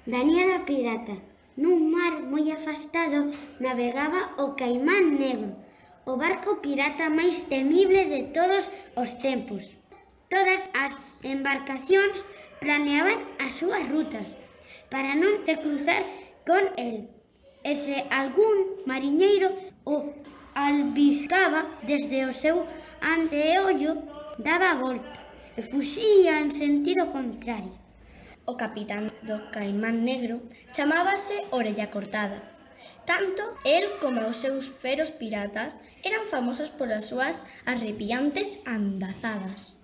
Daniela pirata. Nun mar moi afastado navegaba o Caimán Negro, o barco pirata máis temible de todos os tempos. Todas as embarcacións planeaban as súas rutas para non se cruzar con el. E se algún mariñeiro o albiscaba desde o seu anteollo, daba a volta e fuxía en sentido contrario. O capitán do Caimán Negro chamábase Orella Cortada. Tanto el como os seus feros piratas eran famosos polas súas arrepiantes andazadas.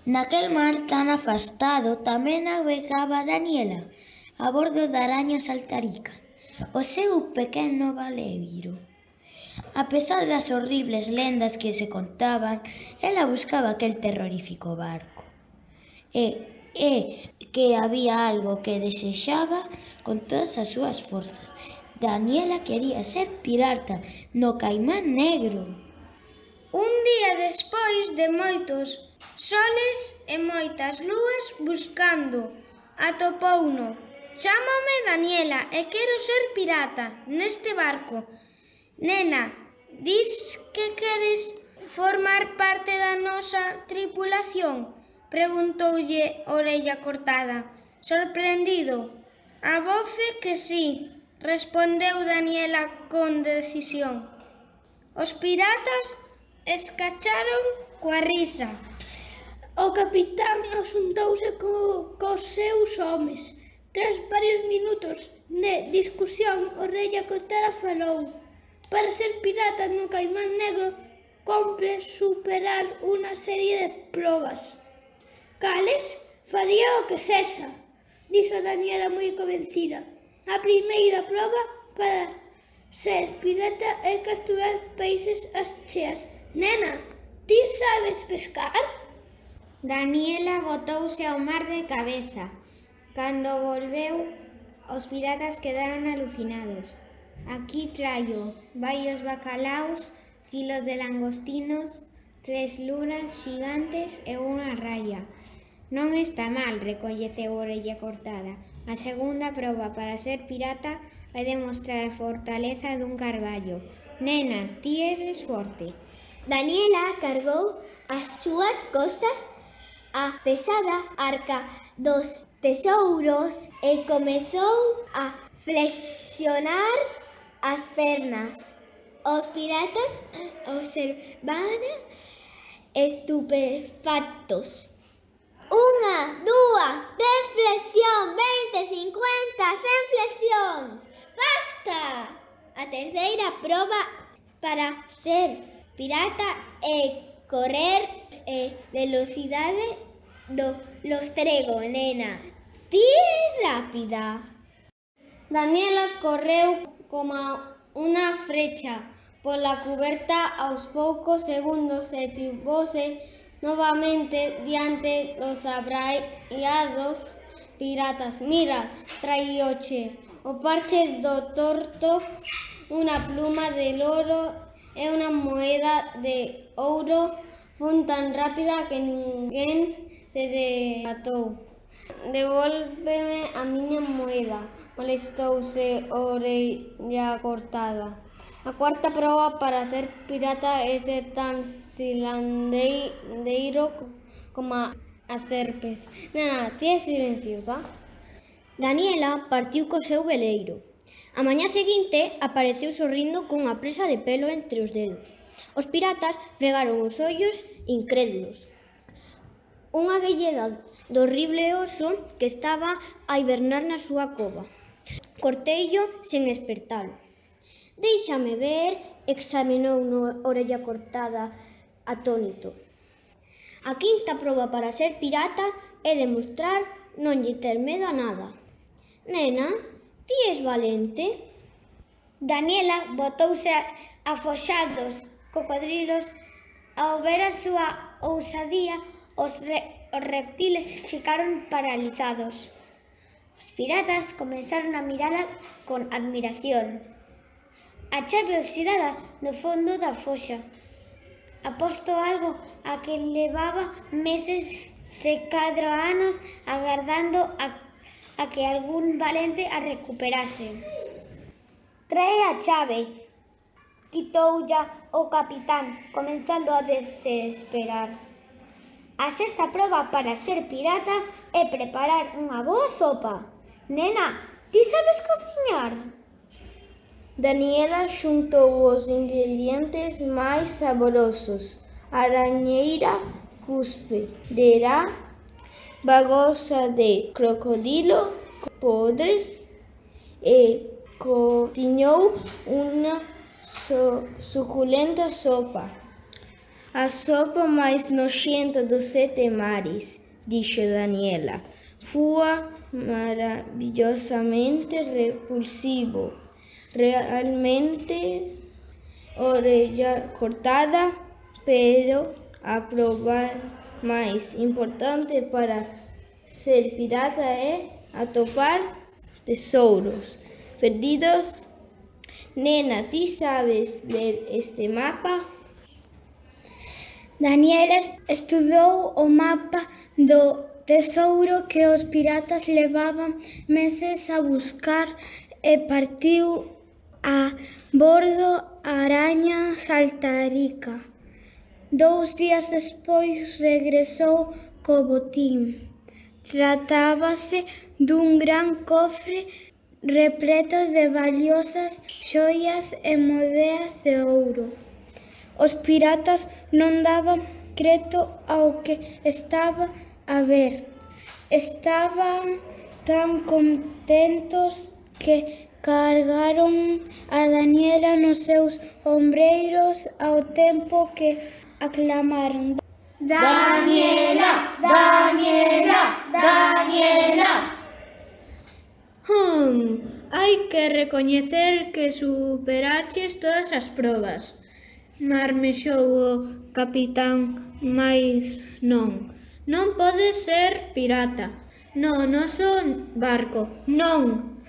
Naquel mar tan afastado tamén navegaba Daniela, a bordo da araña saltarica, o seu pequeno veleiro. A pesar das horribles lendas que se contaban, ela buscaba aquel terrorífico barco. E que había algo que desexaba con todas as súas forzas. Daniela quería ser pirata no Caimán Negro. Un día despois de moitos soles e moitas lúas buscando, atopouno. Chámame Daniela e quero ser pirata neste barco. Nena, dis que queres formar parte da nosa tripulación? Preguntoulle Orella Cortada, sorprendido. A voce que sí, respondeu Daniela con decisión. Os piratas escacharon coa risa. O capitán asuntouse cos seus homes. Tras varios minutos de discusión, Orella Cortada falou. Para ser pirata no Caimán Negro, compre superar unha serie de probas. Cales? Faría o que sexa, dixo Daniela moi convencida. A primeira proba para ser pirata é capturar peixes ás cheas. Nena, ti sabes pescar? Daniela botouse ao mar de cabeza. Cando volveu, os piratas quedaron alucinados. Aquí traio varios bacalaos, kilos de langostinos, 3 luras xigantes e unha raya. Non está mal, recoñeceu Orella Cortada. A segunda proba para ser pirata vai demostrar a fortaleza dun carballo. Nena, ti eres forte. Daniela cargou as súas costas a pesada arca dos tesouros e comezou a flexionar as pernas. Os piratas observaban estupefactos. 1, 2, 10 flexión, 20, 50, 100 flexións. Basta! A terceira proba para ser pirata é correr velocidade do lostrego, nena. Ti és rápida. Daniela correu como unha frecha pola cuberta aos poucos segundos e tivose novamente diante dos abraiados piratas. Mira, traioche o parche do torto, unha pluma de loro e unha moeda de ouro. Fun tan rápida que ninguén se decatou. Devólveme a miña moeda, molestouse Orella Cortada. A cuarta proba para ser pirata é ser tan silandeiro como as serpes. Nena, ti é silenciosa? Daniela partiu co seu veleiro. A mañá seguinte apareceu sorrindo cunha presa de pelo entre os dedos. Os piratas fregaron os ollos incrédulos. Unha guelleda do horrible oso que estaba a hibernar na súa cova. Corteillo sen espertalo. Déixame ver, examinou Orella Cortada atónito. A quinta proba para ser pirata é demostrar non lle ter medo a nada. Nena, ti és valente? Daniela botouse a foxar dos cocodrilos. Ao ver a súa ousadía, os reptiles ficaron paralizados. Os piratas comezaron a mirala con admiración. A chave oxidada no fondo da foxa. Aposto algo a que levaba meses, se cadro anos, agardando a que algún valente a recuperase. Trae a chave, quitoulla o capitán, comenzando a desesperar. A sexta proba para ser pirata é preparar unha boa sopa. Nena, ti sabes cociñar? Daniela xuntou os ingredientes máis saborosos: arañeira, cuspe de ra, bagosa de crocodilo podre e cociñou unha suculenta sopa. A sopa máis noxenta dos 7 mares, dixo Daniela. Fua maravillosamente repulsivo. Realmente orella cortada, pero a proba máis importante para ser pirata é atopar tesouros perdidos. Nena, ti sabes ler este mapa? Daniela estudou o mapa do tesouro que os piratas levaban meses a buscar e partiu a bordo a araña saltarica. 2 días despois regresou co botín. Tratábase dun gran cofre repleto de valiosas xoias e moedas de ouro. Os piratas non daban creto ao que estaba a ver. Estaban tan contentos que cargaron a Daniela nos seus ombreiros ao tempo que aclamaron: Daniela, Daniela, Daniela. Hai que recoñecer que superaches todas as probas, marmexou o capitán, mais non podes ser pirata no noso barco, non.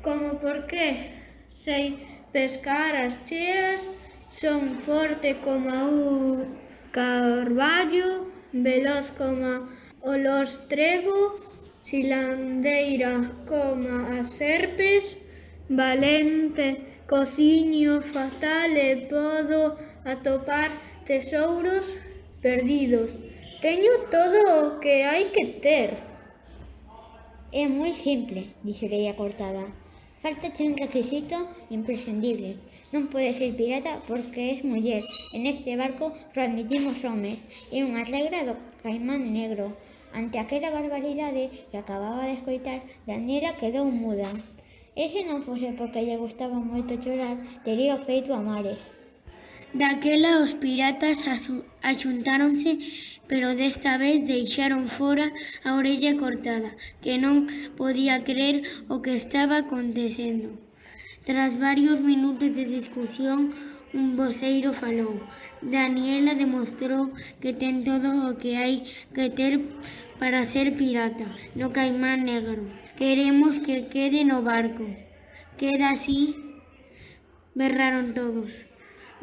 Como por qué? Sei pescar as cheas, son forte coma un carballo, veloz coma o lostrego, silandeira coma as serpes, valente, cociño fatal e podo atopar tesouros perdidos. Teño todo o que hai que ter. É moi simple, dixo Orella Cortada. Fáltache un requisito imprescindible. Non podes ser pirata porque és muller. En este barco só admitimos homes. É unha regra do Caimán Negro. Ante aquela barbaridade que acababa de escoitar, Daniela quedou muda. E se non fose porque lle gustaba moito chorar, tería feito a mares. Daquela os piratas axuntáronse, pero desta vez deixaron fora a Orella Cortada, que non podía crer o que estaba acontecendo. Tras varios minutos de discusión, un voceiro falou. Daniela demostrou que ten todo o que hai que ter para ser pirata no Caimán Negro. Queremos que quede no barco. Queda así, berraron todos.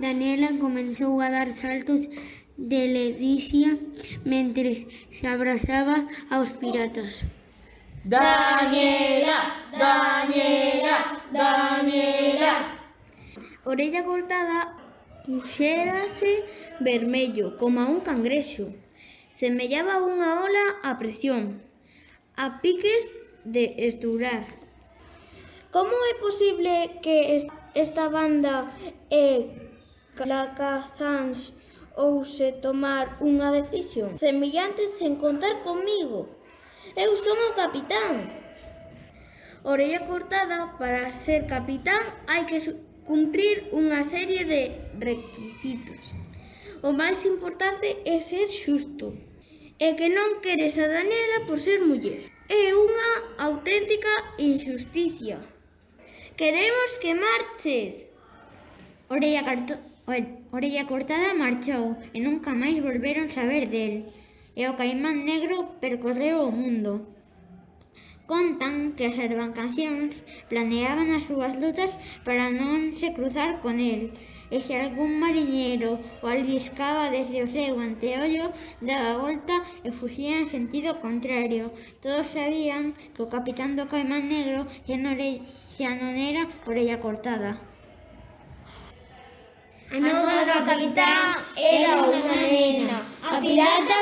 Daniela comenzou a dar saltos de ledicia mentres se abrazaba aos piratas. Daniela, Daniela, Daniela. Orella Cortada puxérase vermello como un cangrexo. Semellaba unha ola a presión, a piques de estourar. Como é posible que esta banda e Clacazáns ouse tomar unha decisión semellante sen contar comigo? Eu son o capitán. Orella Cortada, para ser capitán hai que cumprir unha serie de requisitos. O máis importante é ser xusto. E que non queres a Daniela por ser muller. É unha auténtica injusticia. Queremos que marches. Orella Cortada marchou e nunca máis volveron saber del. E o Caimán Negro percorreu o mundo. Contan que as embarcacións planeaban as súas rutas para non se cruzar con el, e se algún mariñeiro o albiscaba desde o seu anteollo, daba a volta e fuxía en sentido contrario. Todos sabían que o capitán do Caimán Negro xa non era Orella Cortada. A nova capitán era unha nena, a pirata